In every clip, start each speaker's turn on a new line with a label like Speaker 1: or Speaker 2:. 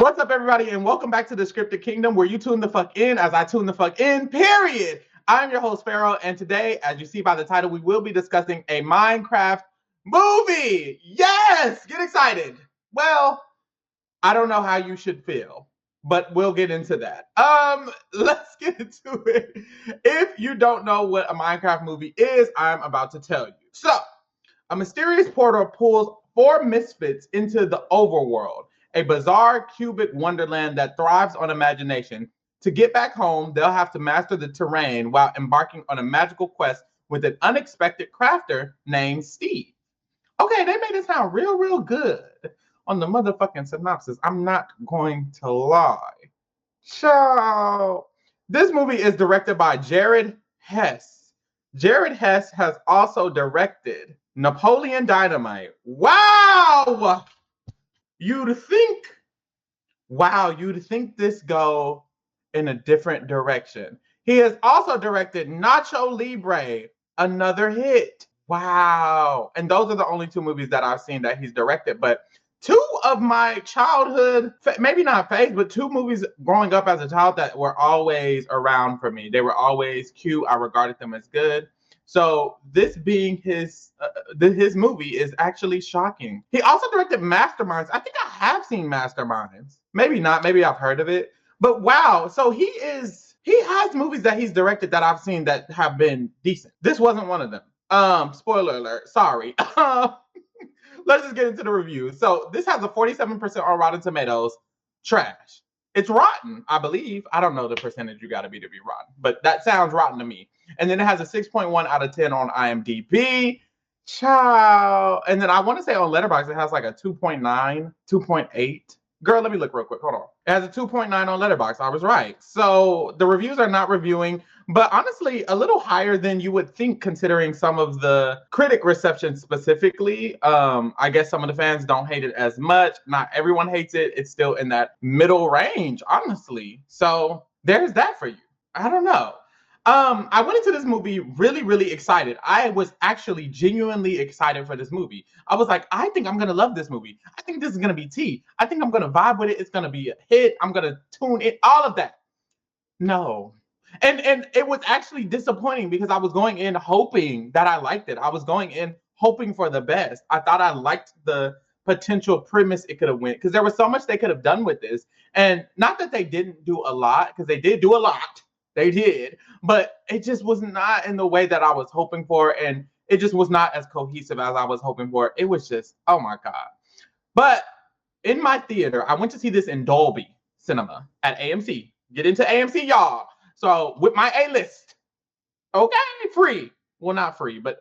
Speaker 1: What's up, everybody, and welcome back to the Scripted Kingdom, where you tune the fuck in as I tune the fuck in, period. I'm your host, Pharaoh, and today, as you see by the title, we will be discussing a Minecraft movie. Yes! Get excited. Well, I don't know how you should feel, but we'll get into that. Let's get into it. If you don't know what a Minecraft movie is, I'm about to tell you. So, a mysterious portal pulls four misfits into the overworld, a bizarre cubic wonderland that thrives on imagination. To get back home, they'll have to master the terrain while embarking on a magical quest with an unexpected crafter named Steve. Okay, they made it sound real good on the motherfucking synopsis. I'm not going to lie. So, this movie is directed by Jared Hess. Jared Hess has also directed Napoleon Dynamite. Wow! You'd think this go in a different direction. He has also directed Nacho Libre, another hit. Wow. And those are the only two movies that I've seen that he's directed. But two of my childhood, maybe not phase, but two movies growing up as a child that were always around for me. They were always cute. I regarded them as good. So this being his movie is actually shocking. He also directed Masterminds. I think I have seen Masterminds. Maybe not. Maybe I've heard of it. But wow. So he has movies that he's directed that I've seen that have been decent. This wasn't one of them. Spoiler alert. Sorry. Let's just get into the review. So this has a 47% on Rotten Tomatoes. Trash. It's rotten, I believe. I don't know the percentage you got to be rotten, but that sounds rotten to me. And then it has a 6.1 out of 10 on IMDb. Ciao. And then I want to say on Letterboxd, it has like a 2.9, 2.8. Girl, let me look real quick. Hold on. It has a 2.9 on Letterboxd. I was right. So the reviews are not reviewing, but honestly, a little higher than you would think considering some of the critic reception specifically. I guess some of the fans don't hate it as much. Not everyone hates it. It's still in that middle range, honestly. So there's that for you. I don't know. I went into this movie really excited. I was actually genuinely excited for this movie. I was like, I think I'm going to love this movie. I think this is going to be tea. I think I'm going to vibe with it. It's going to be a hit. I'm going to tune in, all of that. No. And it was actually disappointing because I was going in hoping that I liked it. I was going in hoping for the best. I thought I liked the potential premise it could have went because there was so much they could have done with this. And not that they didn't do a lot, because they did do a lot. They did, but it just was not in the way that I was hoping for, and it just was not as cohesive as I was hoping for. It was just, oh my God. But in my theater, I went to see this in Dolby Cinema at AMC. Get into AMC, y'all. So with my A-list, okay, free. Well, not free, but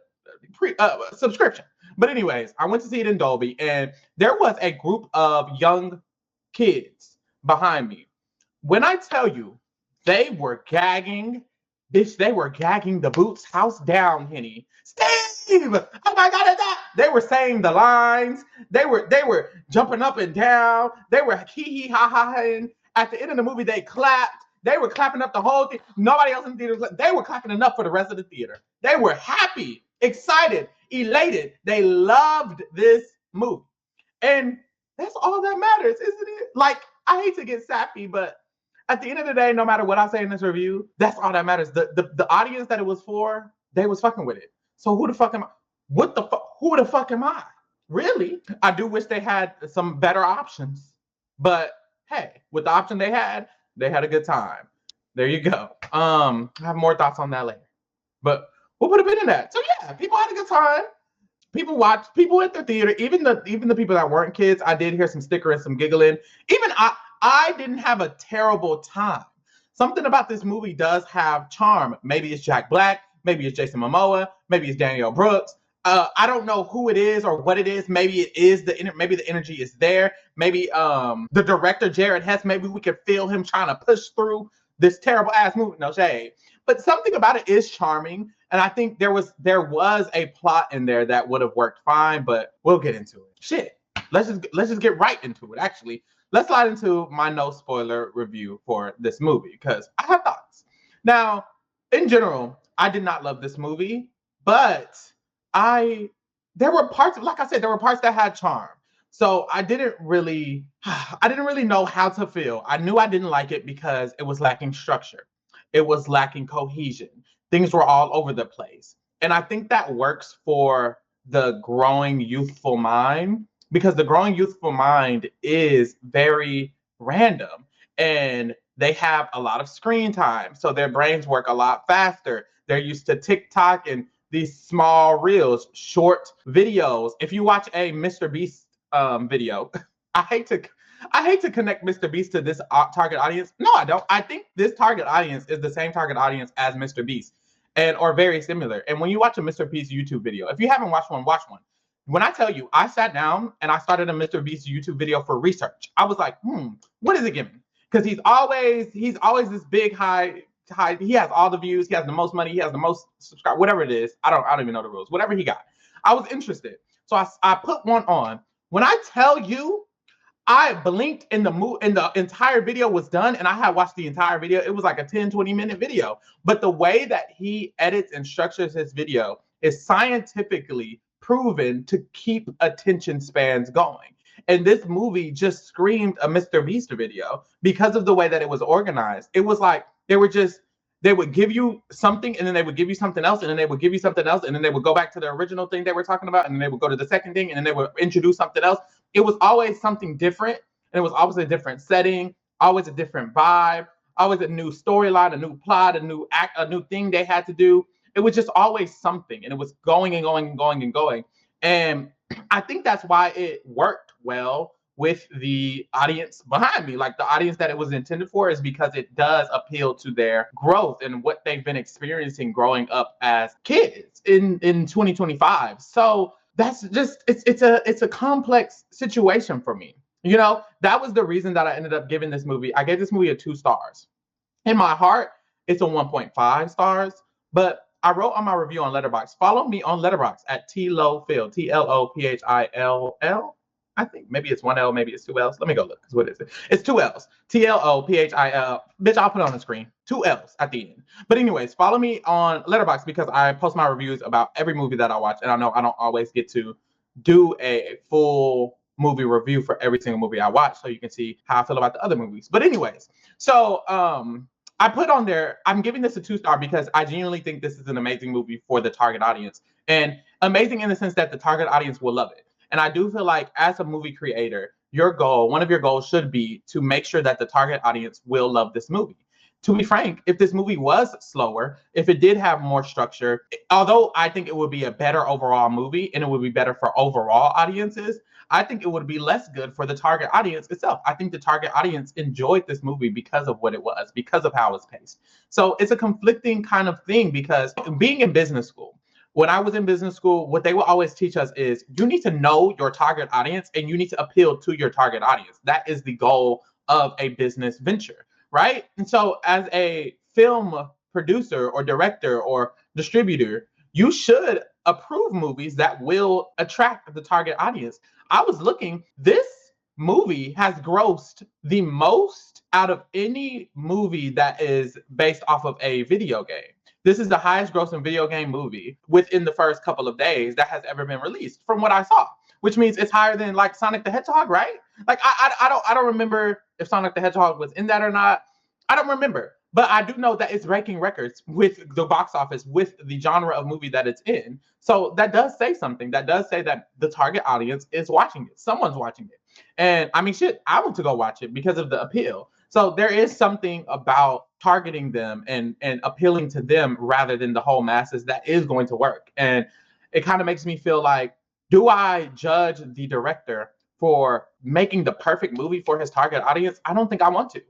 Speaker 1: subscription. But anyways, I went to see it in Dolby, and there was a group of young kids behind me. When I tell you, they were gagging. Bitch, they were gagging the Boots house down, Henny. Steve! Oh my God, they were saying the lines. They were jumping up and down. They were hee ha ha. And at the end of the movie, they clapped. They were clapping up the whole thing. Nobody else in the theater. They were clapping enough for the rest of the theater. They were happy, excited, elated. They loved this movie. And that's all that matters, isn't it? Like, I hate to get sappy, but at the end of the day, no matter what I say in this review, that's all that matters. The audience that it was for, they was fucking with it. So who the fuck am I? What the fuck? Who the fuck am I? Really? I do wish they had some better options. But hey, with the option they had a good time. There you go. I have more thoughts on that later. But what would have been in that? So yeah, people had a good time. People watched, people at the theater, even the people that weren't kids, I did hear some sticker and some giggling. Even I didn't have a terrible time. Something about this movie does have charm. Maybe it's Jack Black. Maybe it's Jason Momoa. Maybe it's Danielle Brooks. I don't know who it is or what it is. Maybe it is maybe the energy is there. Maybe the director, Jared Hess, maybe we could feel him trying to push through this terrible ass movie. No shade. But something about it is charming. And I think there was a plot in there that would have worked fine, but we'll get into it. Shit. Let's just get right into it, actually. Let's slide into my no spoiler review for this movie because I have thoughts. Now, in general, I did not love this movie, but there were parts, like I said, there were parts that had charm. So I didn't really know how to feel. I knew I didn't like it because it was lacking structure. It was lacking cohesion. Things were all over the place. And I think that works for the growing youthful mind because the growing youthful mind is very random and they have a lot of screen time. So their brains work a lot faster. They're used to TikTok and these small reels, short videos. If you watch a Mr. Beast video, I hate to connect Mr. Beast to this target audience. No, I don't. I think this target audience is the same target audience as Mr. Beast, and or very similar. And when you watch a Mr. Beast YouTube video, if you haven't watched one, watch one. When I tell you, I sat down and I started a Mr. Beast YouTube video for research. I was like, what is it giving? Because he's always this big high. He has all the views. He has the most money. He has the most subscribers. Whatever it is, I don't even know the rules. Whatever he got, I was interested. So I put one on. When I tell you, I blinked and the entire video was done and I had watched the entire video. It was like a 10-20 minute video. But the way that he edits and structures his video is scientifically proven to keep attention spans going. And this movie just screamed a Mr. Beast video because of the way that it was organized. It was like they would give you something and then they would give you something else and then they would give you something else and then they would go back to the original thing they were talking about and then they would go to the second thing and then they would introduce something else. It was always something different and it was always a different setting, always a different vibe, always a new storyline, a new plot, a new act, a new thing they had to do. It was just always something and it was going and going and going and going. And I think that's why it worked well with the audience behind me. Like the audience that it was intended for is because it does appeal to their growth and what they've been experiencing growing up as kids in 2025. So that's just it's a complex situation for me. You know, that was the reason that I ended up giving this movie. I gave this movie a 2 stars. In my heart, it's a 1.5 stars, but I wrote on my review on Letterboxd. Follow me on Letterboxd at TLOPhill, TLOPHILL. I think maybe it's 1 L, maybe it's 2 L's. Let me go look. What is it? It's 2 L's. TLOPHIL. Bitch, I'll put it on the screen. 2 L's at the end. But anyways, follow me on Letterboxd because I post my reviews about every movie that I watch. And I know I don't always get to do a full movie review for every single movie I watch, so you can see how I feel about the other movies. But anyways, so I put on there, I'm giving this a 2-star because I genuinely think this is an amazing movie for the target audience. And amazing in the sense that the target audience will love it. And I do feel like as a movie creator, one of your goals should be to make sure that the target audience will love this movie. To be frank, if this movie was slower, if it did have more structure, although I think it would be a better overall movie and it would be better for overall audiences, I think it would be less good for the target audience itself. I think the target audience enjoyed this movie because of what it was, because of how it was paced. So it's a conflicting kind of thing because being in business school, when I was in business school, what they will always teach us is you need to know your target audience and you need to appeal to your target audience. That is the goal of a business venture, right? And so as a film producer or director or distributor, you should approve movies that will attract the target audience. I was looking, this movie has grossed the most out of any movie that is based off of a video game. This is the highest grossing video game movie within the first couple of days that has ever been released from what I saw, which means it's higher than like Sonic the Hedgehog, right? Like I don't remember if Sonic the Hedgehog was in that or not. I don't remember, but I do know that it's breaking records with the box office, with the genre of movie that it's in. So that does say something. That does say that the target audience is watching it. Someone's watching it. And I mean, shit, I want to go watch it because of the appeal. So there is something about targeting them and appealing to them rather than the whole masses that is going to work. And it kind of makes me feel like, do I judge the director for making the perfect movie for his target audience? I don't think I want to.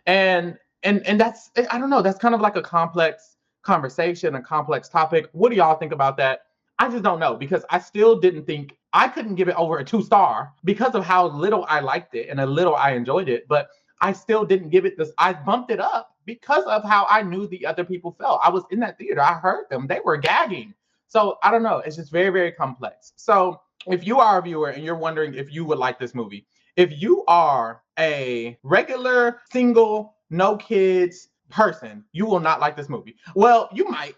Speaker 1: And that's, I don't know, that's kind of like a complex conversation, a complex topic. What do y'all think about that? I just don't know, because I still didn't think, I couldn't give it over a 2-star because of how little I liked it and a little I enjoyed it, but I still didn't give it this. I bumped it up because of how I knew the other people felt. I was in that theater. I heard them. They were gagging. So I don't know. It's just very, very complex. So if you are a viewer and you're wondering if you would like this movie, if you are a regular, single, no kids person, you will not like this movie. Well, you might.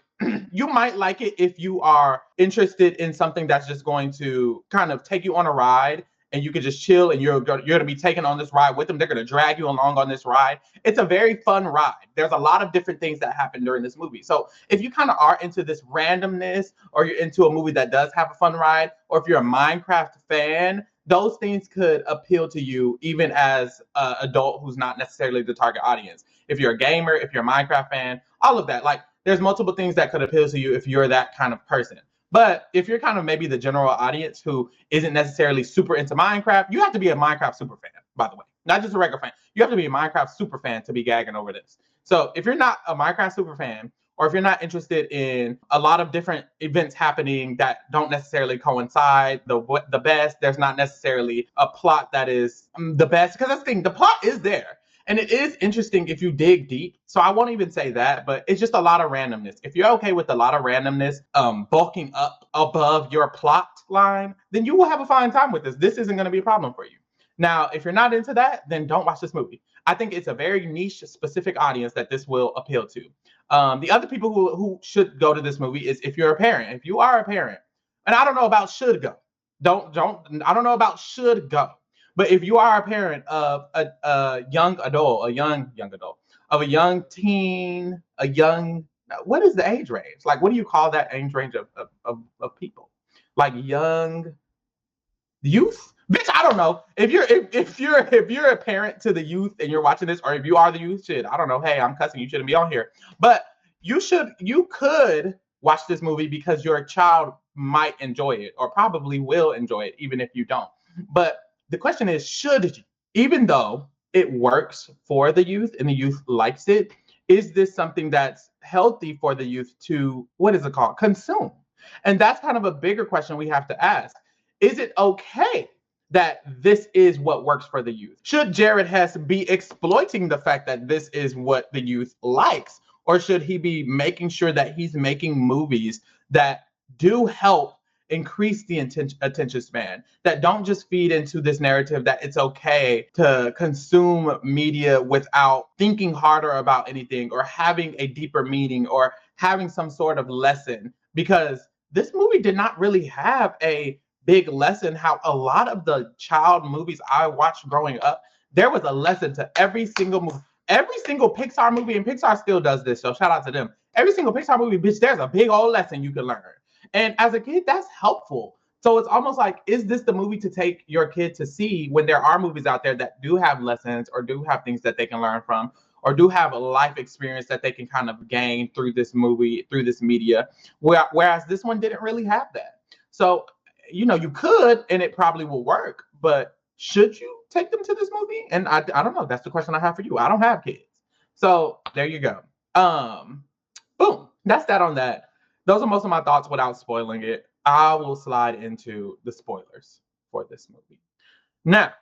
Speaker 1: You might like it if you are interested in something that's just going to kind of take you on a ride and you can just chill, and you're going to be taken on this ride with them. They're going to drag you along on this ride. It's a very fun ride. There's a lot of different things that happen during this movie. So if you kind of are into this randomness, or you're into a movie that does have a fun ride, or if you're a Minecraft fan, those things could appeal to you even as an adult who's not necessarily the target audience. If you're a gamer, if you're a Minecraft fan, all of that. Like, there's multiple things that could appeal to you if you're that kind of person. But if you're kind of maybe the general audience who isn't necessarily super into Minecraft, you have to be a Minecraft super fan, by the way. Not just a regular fan. You have to be a Minecraft super fan to be gagging over this. So if you're not a Minecraft super fan, or if you're not interested in a lot of different events happening that don't necessarily coincide the best, there's not necessarily a plot that is the best. Because that's the thing, the plot is there. And it is interesting if you dig deep. So I won't even say that, but it's just a lot of randomness. If you're okay with a lot of randomness bulking up above your plot line, then you will have a fine time with this. This isn't going to be a problem for you. Now, if you're not into that, then don't watch this movie. I think it's a very niche, specific audience that this will appeal to. The other people who should go to this movie is if you're a parent. If you are a parent, and I don't know about should go. I don't know about should go. But if you are a parent of a young adult, of a young teen, what is the age range? Like, what do you call that age range of people? Like young youth? Bitch, I don't know. If you're a parent to the youth and you're watching this, or if you are the youth, shit, I don't know. Hey, I'm cussing. You shouldn't be on here. But you could watch this movie because your child might enjoy it, or probably will enjoy it, even if you don't. But the question is, should you? Even though it works for the youth and the youth likes it, is this something that's healthy for the youth to, what is it called, consume? And that's kind of a bigger question we have to ask. Is it okay that this is what works for the youth? Should Jared Hess be exploiting the fact that this is what the youth likes? Or should he be making sure that he's making movies that do help increase the attention span, that don't just feed into this narrative that it's okay to consume media without thinking harder about anything, or having a deeper meaning, or having some sort of lesson? Because this movie did not really have a big lesson. How a lot of the child movies I watched growing up, there was a lesson to every single movie. Every single Pixar movie, and Pixar still does this, so shout out to them. Every single Pixar movie, bitch, there's a big old lesson you can learn. And as a kid, that's helpful. So it's almost like, is this the movie to take your kid to see when there are movies out there that do have lessons, or do have things that they can learn from, or do have a life experience that they can kind of gain through this movie, through this media, whereas this one didn't really have that. So, you could, and it probably will work, but should you take them to this movie? And I don't know. That's the question I have for you. I don't have kids. So there you go. Boom. That's that on that. Those are most of my thoughts without spoiling it. I will slide into the spoilers for this movie. Now,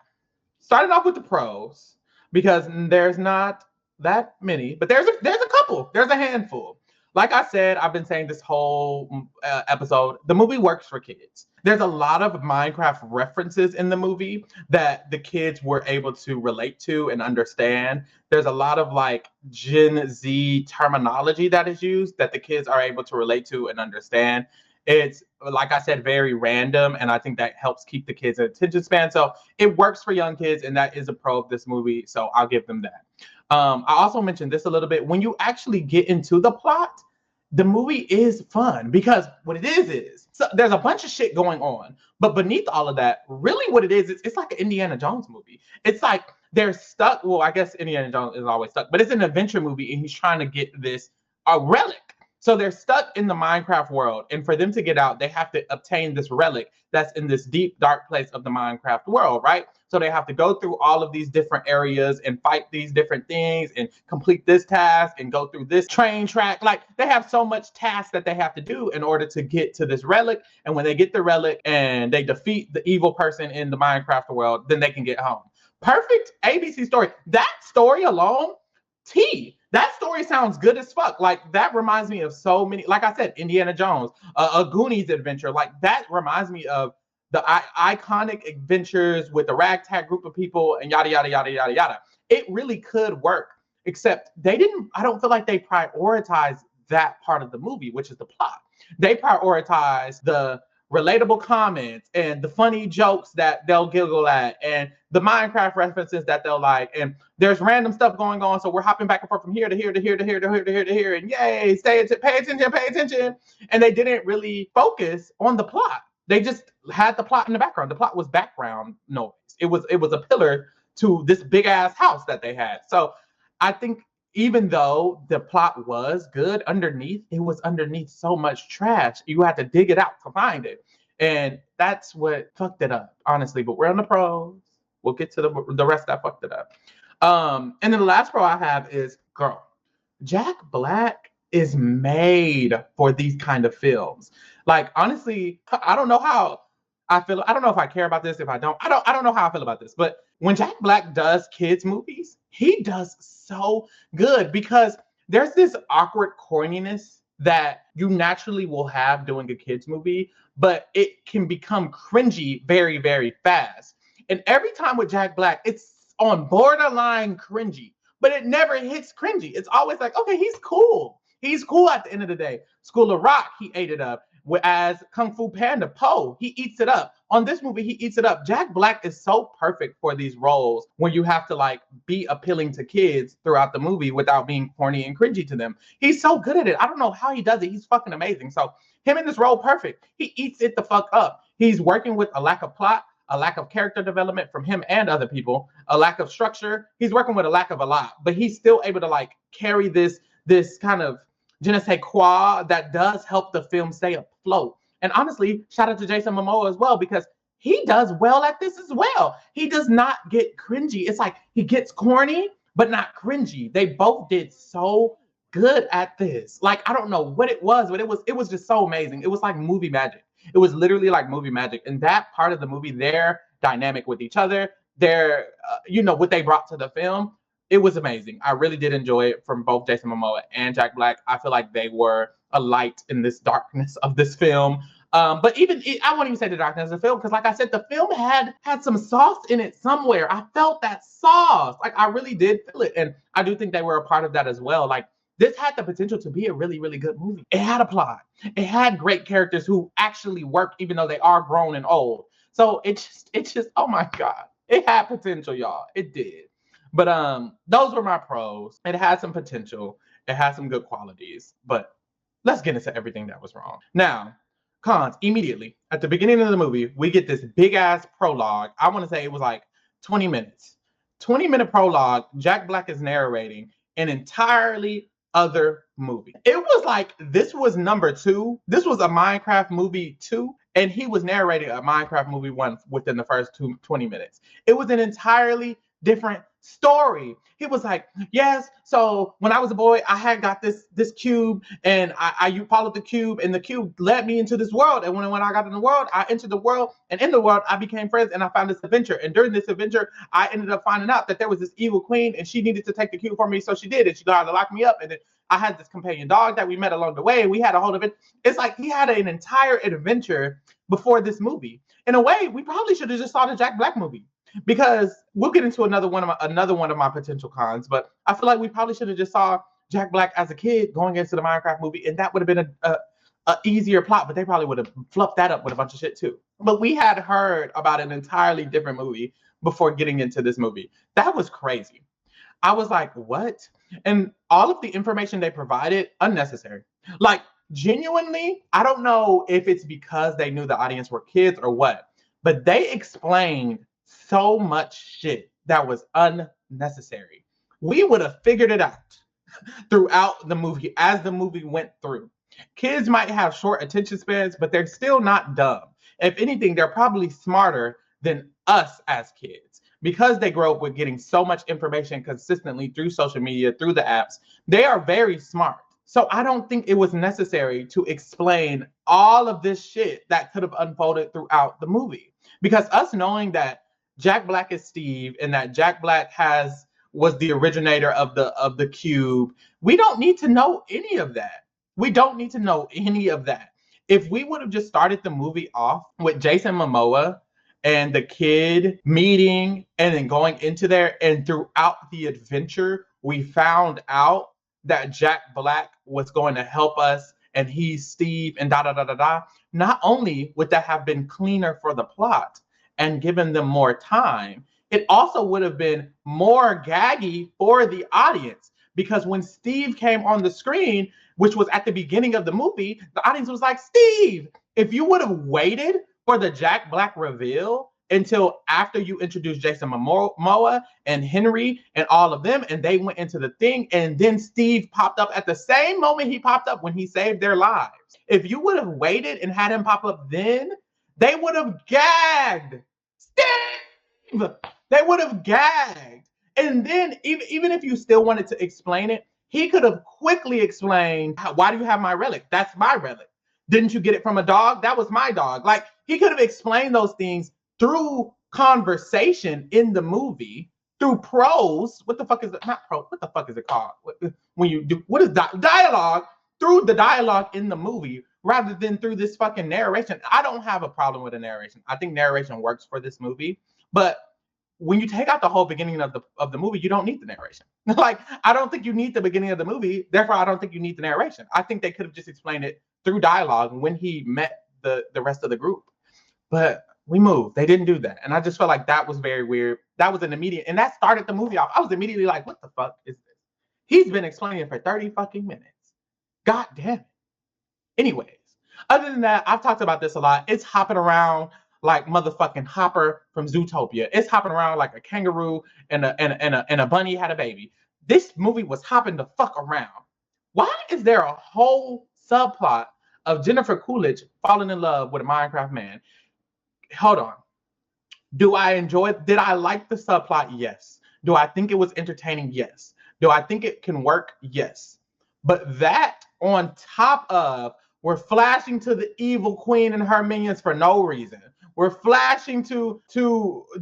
Speaker 1: starting off with the pros, because there's not that many, but there's a couple. There's a handful. Like I said, I've been saying this whole episode, the movie works for kids. There's a lot of Minecraft references in the movie that the kids were able to relate to and understand. There's a lot of like Gen Z terminology that is used that the kids are able to relate to and understand. It's, like I said, very random, and I think that helps keep the kids' attention span. So it works for young kids, and that is a pro of this movie, so I'll give them that. I also mentioned this a little bit. When you actually get into the plot, the movie is fun, because what it is so there's a bunch of shit going on, but beneath all of that, really what it is, it's like an Indiana Jones movie. It's like they're stuck. Well, I guess Indiana Jones is always stuck, but it's an adventure movie, and he's trying to get a relic. So they're stuck in the Minecraft world, and for them to get out, they have to obtain this relic that's in this deep, dark place of the Minecraft world, right? So they have to go through all of these different areas and fight these different things and complete this task and go through this train track. Like, they have so much tasks that they have to do in order to get to this relic. And when they get the relic and they defeat the evil person in the Minecraft world, then they can get home. Perfect ABC story. That story alone, that story sounds good as fuck. Like, that reminds me of so many, like I said, Indiana Jones, a Goonies adventure. Like, that reminds me of the iconic adventures with the ragtag group of people and yada, yada, yada, yada, yada. It really could work, except I don't feel like they prioritized that part of the movie, which is the plot. They prioritized the relatable comments and the funny jokes that they'll giggle at and the Minecraft references that they'll like. And there's random stuff going on. So we're hopping back and forth from here to here to here to here to here to here to here. And yay, pay attention, pay attention. And they didn't really focus on the plot. They just had the plot in the background. The plot was background noise. It was a pillar to this big ass house that they had. So I think even though the plot was good underneath, it was underneath so much trash. You had to dig it out to find it. And that's what fucked it up, honestly. But we're on the pros. We'll get to the rest that fucked it up. And then the last pro I have is, girl, Jack Black is made for these kind of films. Like, honestly, I don't know how I feel. I don't know if I care about this. If I don't know how I feel about this. But when Jack Black does kids movies, he does so good because there's this awkward corniness that you naturally will have doing a kids movie, but it can become cringy very, very fast. And every time with Jack Black, it's on borderline cringy, but it never hits cringy. It's always like, okay, he's cool. He's cool at the end of the day. School of Rock, he ate it up. As Kung Fu Panda, Poe, he eats it up. On this movie, he eats it up. Jack Black is so perfect for these roles where you have to like be appealing to kids throughout the movie without being corny and cringy to them. He's so good at it. I don't know how he does it. He's fucking amazing. So him in this role, perfect. He eats it the fuck up. He's working with a lack of plot, a lack of character development from him and other people, a lack of structure. He's working with a lack of a lot, but he's still able to like carry this kind of je ne sais quoi that does help the film stay afloat. And honestly, shout out to Jason Momoa as well, because he does well at this as well. He does not get cringy. It's like he gets corny, but not cringy. They both did so good at this. Like, I don't know what it was, but it was just so amazing. It was like movie magic. It was literally like movie magic. And that part of the movie, their dynamic with each other, their, what they brought to the film, it was amazing. I really did enjoy it from both Jason Momoa and Jack Black. I feel like they were a light in this darkness of this film. But I won't even say the darkness of the film, because like I said, the film had some sauce in it somewhere. I felt that sauce. Like, I really did feel it. And I do think they were a part of that as well. Like, this had the potential to be a really, really good movie. It had a plot. It had great characters who actually work, even though they are grown and old. So it just, oh my God. It had potential, y'all. It did. But those were my pros. It had some potential. It had some good qualities. But let's get into everything that was wrong. Now, cons. Immediately, at the beginning of the movie, we get this big-ass prologue. I want to say it was like 20 minutes. 20-minute prologue. Jack Black is narrating an entirely other movie. It was like, this was number 2. This was a Minecraft movie 2. And he was narrating a Minecraft movie 1 within the first 20 minutes. It was an entirely different story. He was like, yes, so when I was a boy, I had got this cube, and I followed the cube, and the cube led me into this world. And when I got in the world, I entered the world, and in the world, I became friends, and I found this adventure. And during this adventure, I ended up finding out that there was this evil queen, and she needed to take the cube from me, so she did, and she got to lock me up. And then I had this companion dog that we met along the way, and we had a whole event. It's like he had an entire adventure before this movie. In a way, we probably should have just saw the Jack Black movie. Because we'll get into another one of my potential cons, but I feel like we probably should have just saw Jack Black as a kid going into the Minecraft movie, and that would have been a easier plot, but they probably would have fluffed that up with a bunch of shit too. But we had heard about an entirely different movie before getting into this movie. That was crazy. I was like, what? And all of the information they provided, unnecessary. Like, genuinely, I don't know if it's because they knew the audience were kids or what, but they explained so much shit that was unnecessary. We would have figured it out throughout the movie as the movie went through. Kids might have short attention spans, but they're still not dumb. If anything, they're probably smarter than us as kids, because they grow up with getting so much information consistently through social media, through the apps. They are very smart. So I don't think it was necessary to explain all of this shit that could have unfolded throughout the movie. Because us knowing that Jack Black is Steve and that Jack Black was the originator of the cube, we don't need to know any of that. We don't need to know any of that. If we would have just started the movie off with Jason Momoa and the kid meeting and then going into there, and throughout the adventure, we found out that Jack Black was going to help us and he's Steve and da da da da da. Not only would that have been cleaner for the plot and given them more time, it also would have been more gaggy for the audience, because when Steve came on the screen, which was at the beginning of the movie, the audience was like, Steve, if you would have waited for the Jack Black reveal until after you introduced Jason Momoa and Henry and all of them, and they went into the thing, and then Steve popped up at the same moment he popped up when he saved their lives. If you would have waited and had him pop up then, they would have gagged. Steve! They would have gagged. And then even if you still wanted to explain it, he could have quickly explained, why do you have my relic? That's my relic. Didn't you get it from a dog? That was my dog. Like, he could have explained those things through conversation in the movie, through prose. What the fuck is it? Not prose. What the fuck is it called? When you do, what is dialogue? Through the dialogue in the movie, rather than through this fucking narration. I don't have a problem with the narration. I think narration works for this movie. But when you take out the whole beginning of the movie, you don't need the narration. Like, I don't think you need the beginning of the movie. Therefore, I don't think you need the narration. I think they could have just explained it through dialogue when he met the rest of the group. But we moved. They didn't do that. And I just felt like that was very weird. That was an immediate, and that started the movie off. I was immediately like, what the fuck is this? He's been explaining it for 30 fucking minutes. God damn it. Anyways, other than that, I've talked about this a lot. It's hopping around like motherfucking Hopper from Zootopia. It's hopping around like a kangaroo and a bunny had a baby. This movie was hopping the fuck around. Why is there a whole subplot of Jennifer Coolidge falling in love with a Minecraft man? Hold on. Do I enjoy it? Did I like the subplot? Yes. Do I think it was entertaining? Yes. Do I think it can work? Yes. But that on top of, we're flashing to the evil queen and her minions for no reason. We're flashing to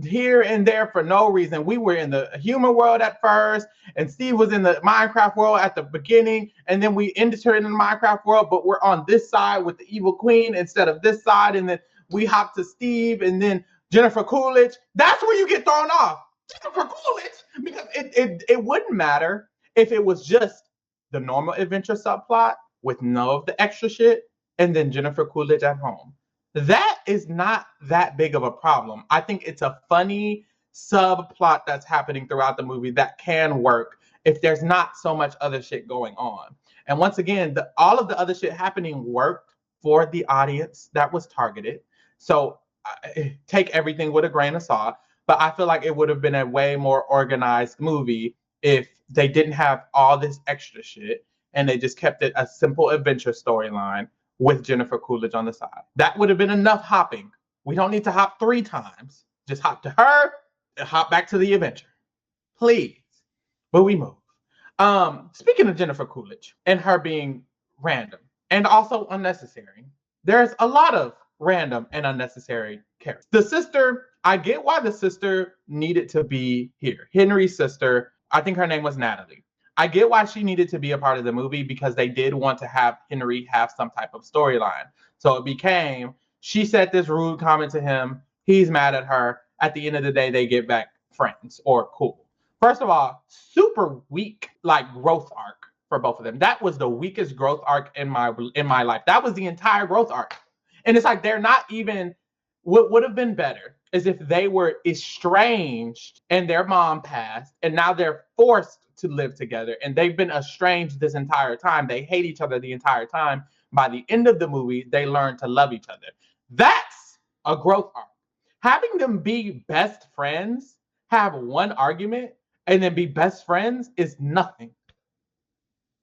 Speaker 1: here and there for no reason. We were in the human world at first, and Steve was in the Minecraft world at the beginning, and then we entered in the Minecraft world, but we're on this side with the evil queen instead of this side, and then we hop to Steve, and then Jennifer Coolidge. That's where you get thrown off. Jennifer Coolidge, because it wouldn't matter if it was just the normal adventure subplot with no of the extra shit, and then Jennifer Coolidge at home. That is not that big of a problem. I think it's a funny subplot that's happening throughout the movie that can work if there's not so much other shit going on. And once again, all of the other shit happening worked for the audience that was targeted. So take everything with a grain of salt. But I feel like it would have been a way more organized movie if they didn't have all this extra shit and they just kept it a simple adventure storyline with Jennifer Coolidge on the side. That would have been enough hopping. We don't need to hop 3 times. Just hop to her and hop back to the adventure. Please. But we move. Speaking of Jennifer Coolidge and her being random and also unnecessary, there's a lot of random and unnecessary characters. The sister, I get why the sister needed to be here. Henry's sister, I think her name was Natalie. I get why she needed to be a part of the movie because they did want to have Henry have some type of storyline. So it became, she said this rude comment to him. He's mad at her. At the end of the day, they get back friends or cool. First of all, super weak like growth arc for both of them. That was the weakest growth arc in my life. That was the entire growth arc. And it's like they're not even, what would have been better is if they were estranged and their mom passed and now they're forced to live together and they've been estranged this entire time. They hate each other the entire time. By the end of the movie, they learn to love each other. That's a growth arc. Having them be best friends, have one argument, and then be best friends is nothing.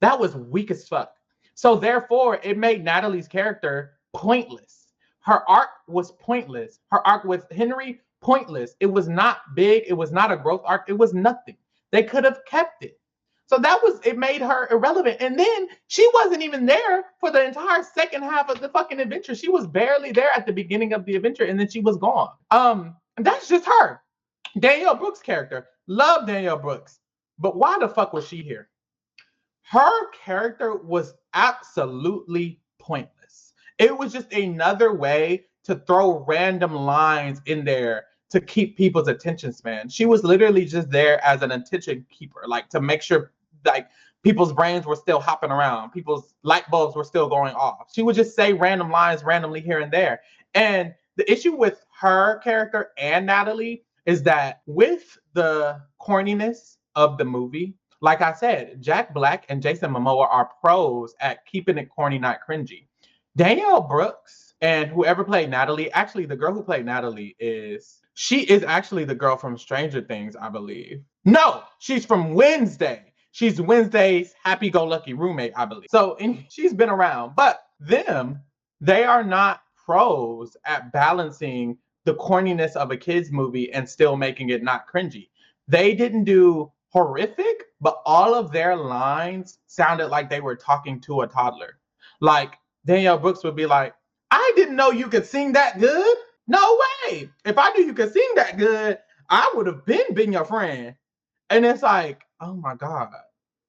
Speaker 1: That was weak as fuck. So therefore, it made Natalie's character pointless. Her arc was pointless. Her arc with Henry, pointless. It was not big. It was not a growth arc. It was nothing. They could have kept it. So it made her irrelevant. And then she wasn't even there for the entire second half of the fucking adventure. She was barely there at the beginning of the adventure and then she was gone. That's just her. Danielle Brooks' character. Love Danielle Brooks. But why the fuck was she here? Her character was absolutely pointless. It was just another way to throw random lines in there to keep people's attention span. She was literally just there as an attention keeper, like to make sure like people's brains were still hopping around. People's light bulbs were still going off. She would just say random lines randomly here and there. And the issue with her character and Natalie is that with the corniness of the movie, like I said, Jack Black and Jason Momoa are pros at keeping it corny, not cringy. Danielle Brooks and whoever played Natalie, actually the girl who played Natalie she is actually the girl from Stranger Things, I believe. No, she's from Wednesday. She's Wednesday's happy-go-lucky roommate, I believe. So she's been around, but they are not pros at balancing the corniness of a kids movie and still making it not cringy. They didn't do horrific, but all of their lines sounded like they were talking to a toddler. Like Danielle Brooks would be like, I didn't know you could sing that good. No way. If I knew you could sing that good, I would have been your friend. And it's like, oh my God,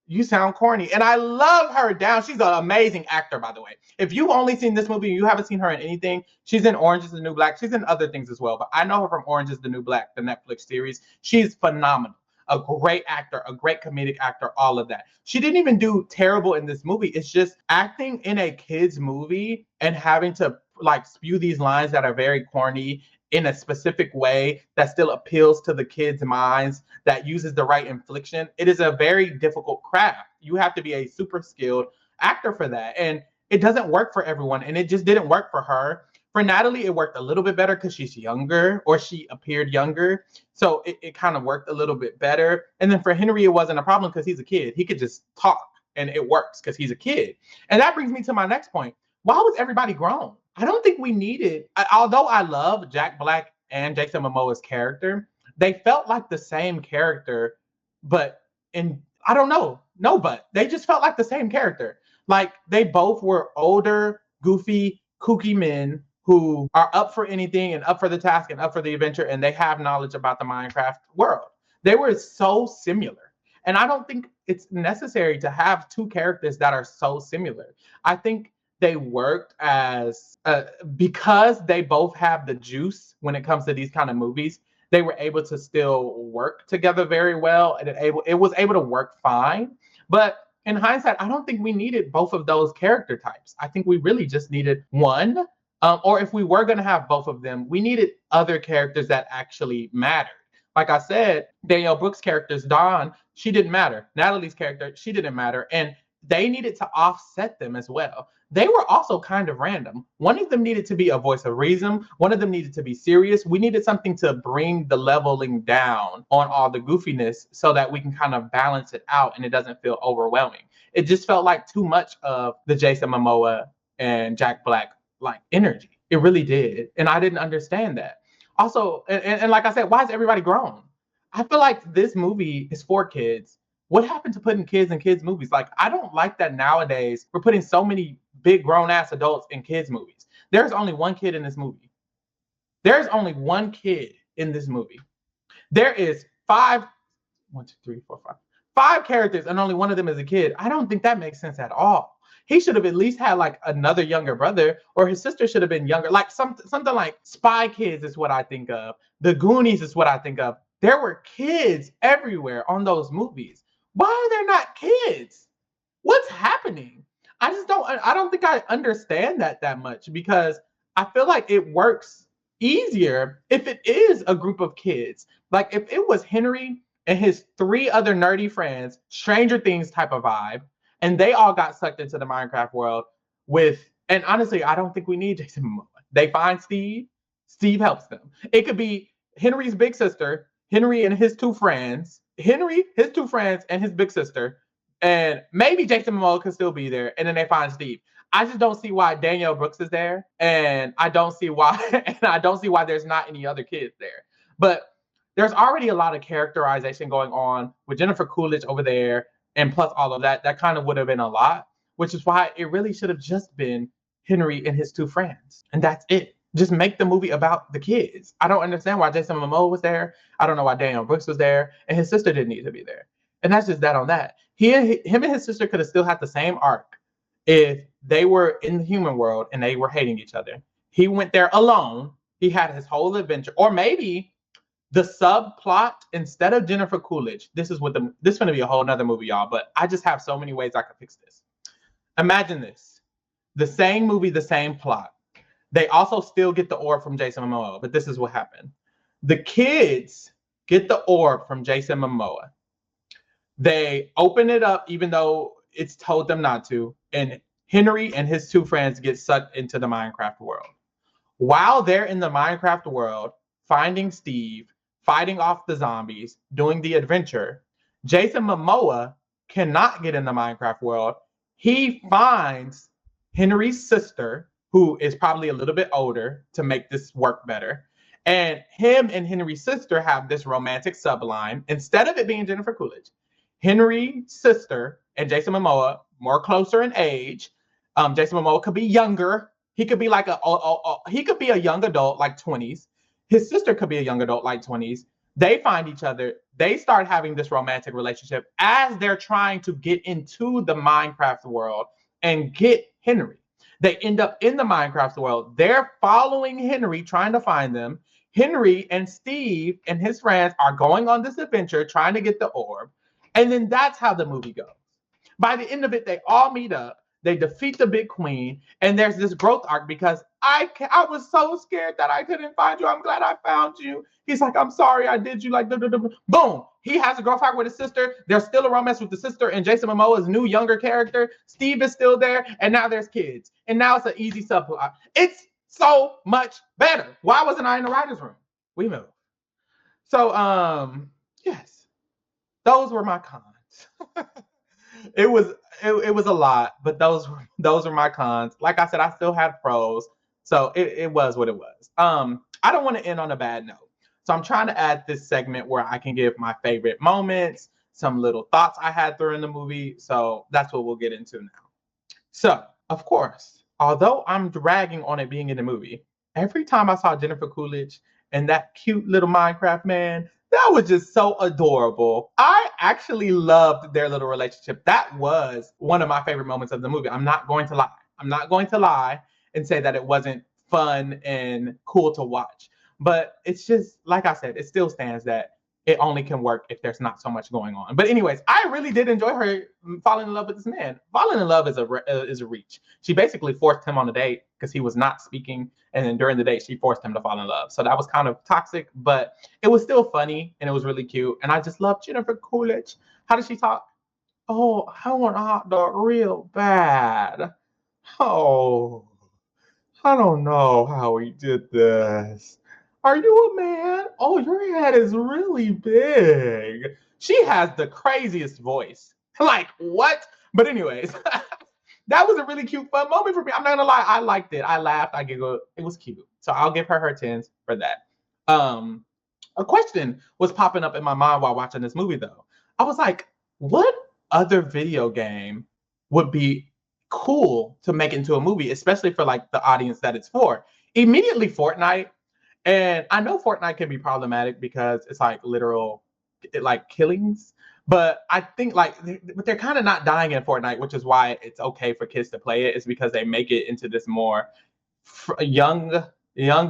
Speaker 1: you sound corny. And I love her down. She's an amazing actor, by the way. If you've only seen this movie and you haven't seen her in anything, she's in Orange is the New Black. She's in other things as well. But I know her from Orange is the New Black, the Netflix series. She's phenomenal. A great actor, a great comedic actor, all of that. She didn't even do terrible in this movie. It's just acting in a kid's movie and having to like spew these lines that are very corny in a specific way that still appeals to the kids' minds, that uses the right inflection. It is a very difficult craft. You have to be a super skilled actor for that. And it doesn't work for everyone. And it just didn't work for her. For Natalie, it worked a little bit better because she's younger, or she appeared younger. So it kind of worked a little bit better. And then for Henry, it wasn't a problem because he's a kid. He could just talk and it works because he's a kid. And that brings me to my next point. Why was everybody grown? I don't think we needed, although I love Jack Black and Jason Momoa's character, they felt like the same character, but I don't know, but they just felt like the same character. Like they both were older, goofy, kooky men who are up for anything and up for the task and up for the adventure, and they have knowledge about the Minecraft world. They were so similar. And I don't think it's necessary to have two characters that are so similar. I think they worked as because they both have the juice when it comes to these kind of movies. They were able to still work together very well, and it was able to work fine. But in hindsight, I don't think we needed both of those character types. I think we really just needed one, or if we were going to have both of them, we needed other characters that actually mattered. Like I said, Danielle Brooks' character's Dawn, she didn't matter. Natalie's character, she didn't matter. And they needed to offset them as well. They were also kind of random. One of them needed to be a voice of reason. One of them needed to be serious. We needed something to bring the leveling down on all the goofiness so that we can kind of balance it out and it doesn't feel overwhelming. It just felt like too much of the Jason Momoa and Jack Black like energy. It really did. And I didn't understand that. Also, and like I said, why is everybody grown? I feel like this movie is for kids. What happened to putting kids in kids' movies? Like, I don't like that nowadays we're putting so many big grown-ass adults in kids' movies. There's only one kid in this movie. There's only one kid in this movie. There is five characters, and only one of them is a kid. I don't think that makes sense at all. He should have at least had like another younger brother, or his sister should have been younger. Like something like Spy Kids is what I think of. The Goonies is what I think of. There were kids everywhere on those movies. Why are there not kids? What's happening? I don't think I understand that much, because I feel like it works easier if it is a group of kids. Like if it was Henry and his three other nerdy friends, Stranger Things type of vibe, and they all got sucked into the Minecraft world and honestly, I don't think we need Jason Momoa. They find Steve helps them. It could be Henry's big sister, Henry and his two friends, his two friends and his big sister, and maybe Jason Momoa could still be there, and then they find Steve. I just don't see why Danielle Brooks is there, and I don't see why there's not any other kids there. But there's already a lot of characterization going on with Jennifer Coolidge over there, and plus all of that kind of would have been a lot, which is why it really should have just been Henry and his two friends, and that's it. Just make the movie about the kids. I don't understand why Jason Momoa was there. I don't know why Danielle Brooks was there, and his sister didn't need to be there. And that's just that on that. Him and his sister could have still had the same arc if they were in the human world and they were hating each other. He went there alone. He had his whole adventure. Or maybe The subplot, instead of Jennifer Coolidge, this is going to be a whole nother movie, y'all, but I just have so many ways I could fix this. Imagine this. The same movie, the same plot. They also still get the orb from Jason Momoa, but this is what happened. The kids get the orb from Jason Momoa. They open it up even though it's told them not to, and Henry and his two friends get sucked into the Minecraft world. While they're in the Minecraft world, finding Steve, fighting off the zombies, doing the adventure, Jason Momoa cannot get in the Minecraft world. He finds Henry's sister, who is probably a little bit older, to make this work better. And him and Henry's sister have this romantic subline. Instead of it being Jennifer Coolidge, Henry's sister and Jason Momoa, more closer in age. Jason Momoa could be younger. He could be like he could be a young adult, like 20s. His sister could be a young adult, like 20s. They find each other. They start having this romantic relationship as they're trying to get into the Minecraft world and get Henry. They end up in the Minecraft world. They're following Henry, trying to find them. Henry and Steve and his friends are going on this adventure, trying to get the orb. And then that's how the movie goes. By the end of it, they all meet up. They defeat the big queen, and there's this growth arc because I was so scared that I couldn't find you. I'm glad I found you. He's like, I'm sorry I did you like, boom. He has a growth arc with his sister. There's still a romance with the sister and Jason Momoa's new younger character. Steve is still there, and now there's kids. And now it's an easy subplot. It's so much better. Why wasn't I in the writer's room? We moved. So, yes, those were my cons. It was a lot, but those are my cons. Like I said, I still had pros, so it was what it was. I don't want to end on a bad note, so I'm trying to add this segment where I can give my favorite moments, some little thoughts I had during the movie. So that's what we'll get into now. So, of course, although I'm dragging on it being in the movie, every time I saw Jennifer Coolidge and that cute little Minecraft man, that was just so adorable. I actually loved their little relationship. That was one of my favorite moments of the movie. I'm not going to lie. I'm not going to lie and say that it wasn't fun and cool to watch. But it's just, like I said, it still stands that it only can work if there's not so much going on. But anyways, I really did enjoy her falling in love with this man. Falling in love is a reach. She basically forced him on a date because he was not speaking. And then during the date, she forced him to fall in love. So that was kind of toxic, but it was still funny and it was really cute. And I just love Jennifer Coolidge. How does she talk? Oh, I want a hot dog real bad. Oh, I don't know how we did this. Are you a man? Oh, your head is really big. She has the craziest voice. Like, what? But anyways, that was a really cute, fun moment for me. I'm not gonna lie, I liked it. I laughed, I giggled. It was cute. So I'll give her 10s for that. A question was popping up in my mind while watching this movie, though. I was like, what other video game would be cool to make into a movie, especially for like the audience that it's for? Immediately, Fortnite. And I know Fortnite can be problematic because it's like literal like killings. But I think but they're kind of not dying in Fortnite, which is why it's okay for kids to play it. Is because they make it into this more young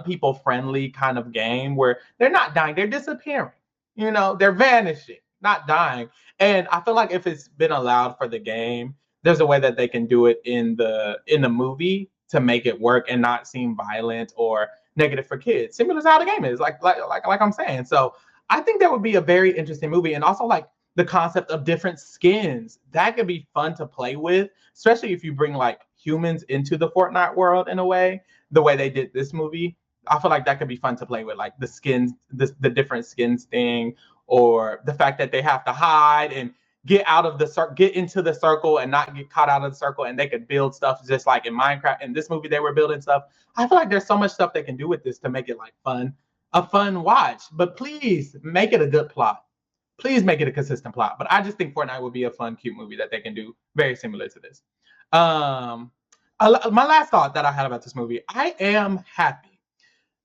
Speaker 1: people friendly kind of game where they're not dying, they're disappearing. They're vanishing, not dying. And I feel like if it's been allowed for the game, there's a way that they can do it in the movie to make it work and not seem violent or negative for kids, similar to how the game is, like I'm saying. So I think that would be a very interesting movie, and also like the concept of different skins that could be fun to play with, especially if you bring like humans into the Fortnite world in a way, the way they did this movie. I feel like that could be fun to play with, like the skins, the different skins thing, or the fact that they have to hide and get out of get into the circle and not get caught out of the circle, and they could build stuff just like in Minecraft. In this movie, they were building stuff. I feel like there's so much stuff they can do with this to make it like a fun watch. But please make it a good plot. Please make it a consistent plot. But I just think Fortnite would be a fun, cute movie that they can do very similar to this. My last thought that I had about this movie, I am happy.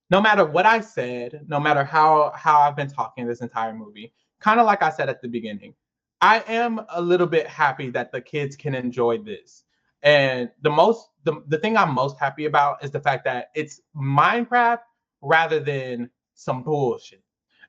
Speaker 1: No matter what I said, no matter how I've been talking this entire movie, kind of like I said at the beginning, I am a little bit happy that the kids can enjoy this. And the thing I'm most happy about is the fact that it's Minecraft rather than some bullshit.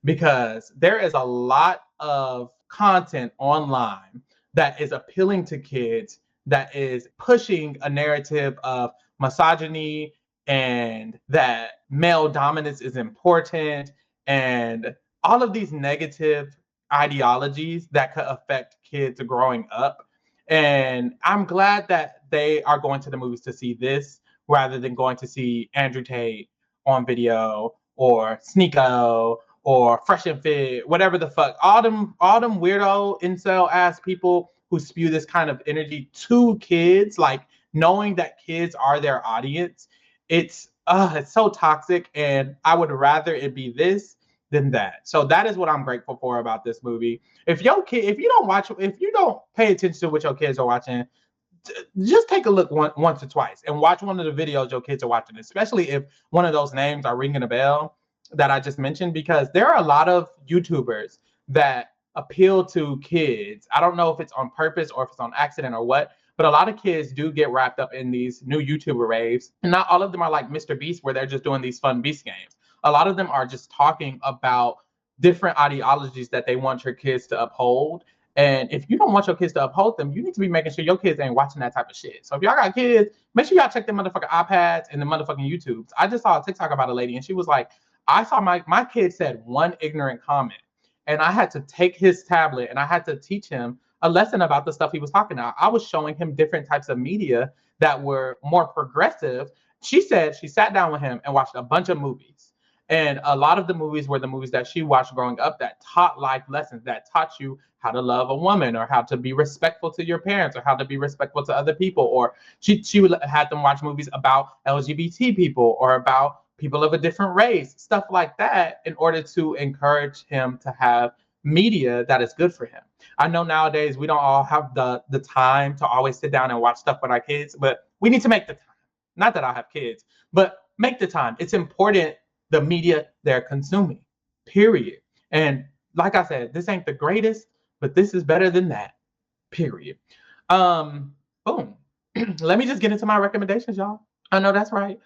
Speaker 1: because there is a lot of content online that is appealing to kids, that is pushing a narrative of misogyny and that male dominance is important and all of these negative ideologies that could affect kids growing up. And I'm glad that they are going to the movies to see this rather than going to see Andrew Tate on video or Sneeko or Fresh and Fit, whatever the fuck. All them weirdo incel ass people who spew this kind of energy to kids, like knowing that kids are their audience. It's so toxic, and I would rather it be this than that. So that is what I'm grateful for about this movie. If you don't pay attention to what your kids are watching, just take a look once or twice and watch one of the videos your kids are watching, especially if one of those names are ringing a bell that I just mentioned, because there are a lot of YouTubers that appeal to kids. I don't know if it's on purpose or if it's on accident or what, but a lot of kids do get wrapped up in these new YouTuber raves. And not all of them are like Mr. Beast, where they're just doing these fun Beast games. A lot of them are just talking about different ideologies that they want your kids to uphold. And if you don't want your kids to uphold them, you need to be making sure your kids ain't watching that type of shit. So if y'all got kids, make sure y'all check them motherfucking iPads and the motherfucking YouTubes. I just saw a TikTok about a lady, and she was like, I saw my kid said one ignorant comment, and I had to take his tablet and I had to teach him a lesson about the stuff he was talking about. I was showing him different types of media that were more progressive. She said she sat down with him and watched a bunch of movies. And a lot of the movies were the movies that she watched growing up that taught life lessons, that taught you how to love a woman or how to be respectful to your parents or how to be respectful to other people. Or she would had them watch movies about LGBT people or about people of a different race, stuff like that, in order to encourage him to have media that is good for him. I know nowadays we don't all have the time to always sit down and watch stuff with our kids, but we need to make the time. Not that I have kids, but make the time. It's important, the media they're consuming, period. And like I said, this ain't the greatest, but this is better than that, period. Boom. Let me just get into my recommendations, y'all. I know that's right.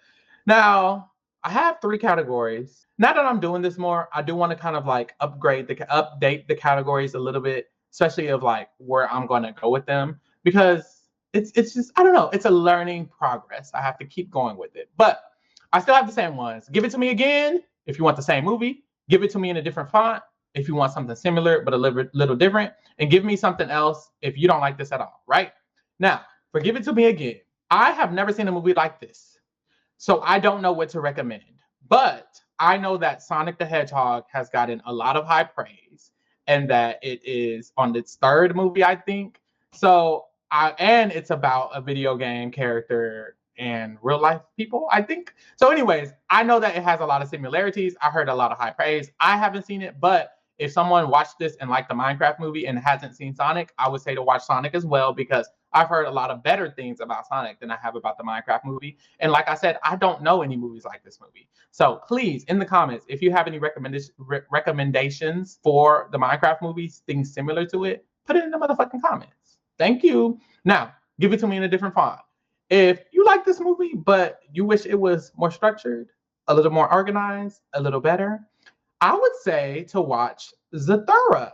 Speaker 1: Now, I have 3 categories. Now that I'm doing this more, I do want to kind of like update the categories a little bit, especially of like where I'm going to go with them, because it's just, I don't know, it's a learning progress. I have to keep going with it. But I still have the same ones. Give it to me again if you want the same movie. Give it to me in a different font if you want something similar but a little different. And give me something else if you don't like this at all, right? Now, for Give It To Me Again, I have never seen a movie like this, so I don't know what to recommend. But I know that Sonic the Hedgehog has gotten a lot of high praise and that it is on its 3rd movie, I think. So, and it's about a video game character and real life people, I think. So anyways, I know that it has a lot of similarities. I heard a lot of high praise. I haven't seen it, but if someone watched this and liked the Minecraft movie and hasn't seen Sonic, I would say to watch Sonic as well, because I've heard a lot of better things about Sonic than I have about the Minecraft movie. And like I said, I don't know any movies like this movie. So please, in the comments, if you have any recommendations for the Minecraft movies, things similar to it, put it in the motherfucking comments. Thank you. Now, give it to me in a different font. If you like this movie, but you wish it was more structured, a little more organized, a little better, I would say to watch Zathura.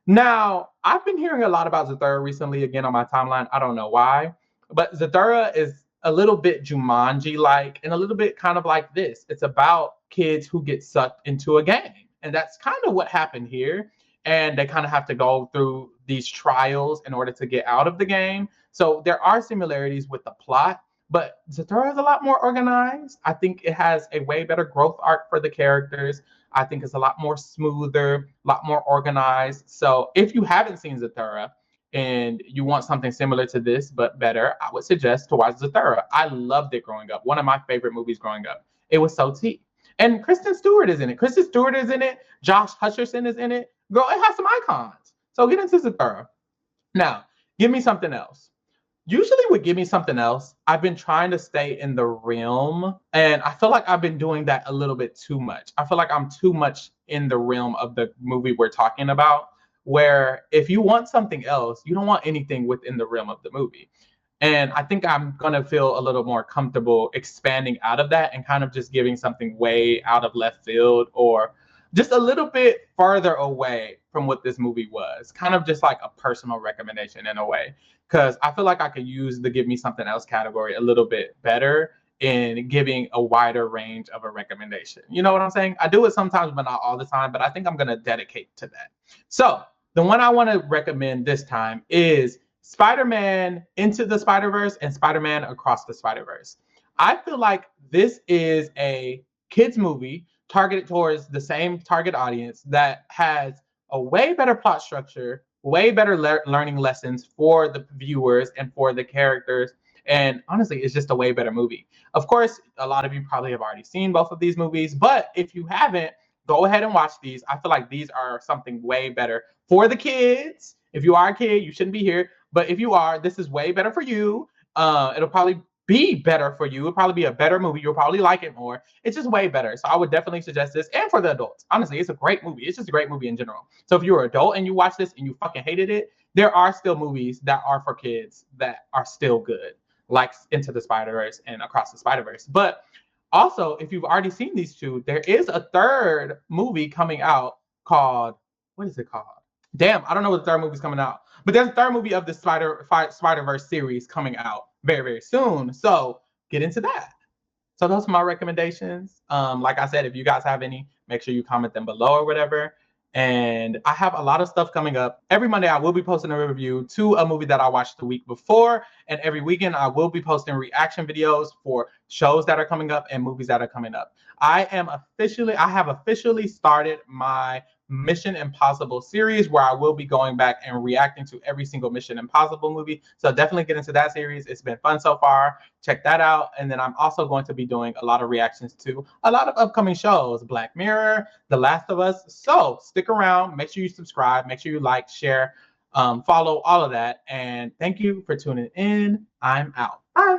Speaker 1: Now, I've been hearing a lot about Zathura recently, again, on my timeline. I don't know why, but Zathura is a little bit Jumanji-like and a little bit kind of like this. It's about kids who get sucked into a game. And that's kind of what happened here. And they kind of have to go through these trials in order to get out of the game. So there are similarities with the plot, but Zathura is a lot more organized. I think it has a way better growth arc for the characters. I think it's a lot more smoother, a lot more organized. So if you haven't seen Zathura and you want something similar to this but better, I would suggest to watch Zathura. I loved it growing up. One of my favorite movies growing up. It was so tea. And Kristen Stewart is in it. Kristen Stewart is in it. Josh Hutcherson is in it. Girl, it has some icons. So get into Zathura. Now, give me something else. Usually with Give Me Something Else, I've been trying to stay in the realm, and I feel like I've been doing that a little bit too much. I feel like I'm too much in the realm of the movie we're talking about, where if you want something else, you don't want anything within the realm of the movie. And I think I'm going to feel a little more comfortable expanding out of that and kind of just giving something way out of left field or just a little bit further away from what this movie was. Kind of just like a personal recommendation in a way. Because I feel like I could use the Give Me Something Else category a little bit better in giving a wider range of a recommendation. You know what I'm saying? I do it sometimes, but not all the time. But I think I'm going to dedicate to that. So the one I want to recommend this time is Spider-Man Into the Spider-Verse and Spider-Man Across the Spider-Verse. I feel like this is a kids movie targeted towards the same target audience that has a way better plot structure, way better learning lessons for the viewers and for the characters. And honestly, it's just a way better movie. Of course, a lot of you probably have already seen both of these movies, but if you haven't, go ahead and watch these. I feel like these are something way better for the kids. If you are a kid, you shouldn't be here. But if you are, this is way better for you. It'll probably be better for you. It'll probably be a better movie. You'll probably like it more. It's just way better. So I would definitely suggest this. And for the adults, honestly, it's a great movie. It's just a great movie in general. So if you're an adult and you watch this and you fucking hated it, there are still movies that are for kids that are still good, like Into the Spider-Verse and Across the Spider-Verse. But also, if you've already seen these two, there is a third movie coming out called, what is it called? Damn, I don't know what the third movie's coming out. But there's a third movie of the Spider-Verse series coming out very, very soon. So get into that. So those are my recommendations. Like I said, if you guys have any, make sure you comment them below or whatever. And I have a lot of stuff coming up. Every Monday, I will be posting a review to a movie that I watched the week before. And every weekend, I will be posting reaction videos for shows that are coming up and movies that are coming up. I have officially started my Mission Impossible series where I will be going back and reacting to every single Mission Impossible movie. So definitely get into that series. It's been fun so far. Check that out. And then I'm also going to be doing a lot of reactions to a lot of upcoming shows, Black Mirror, The Last of Us. So stick around. Make sure you subscribe. Make sure you like, share, follow, all of that. And thank you for tuning in. I'm out. Bye.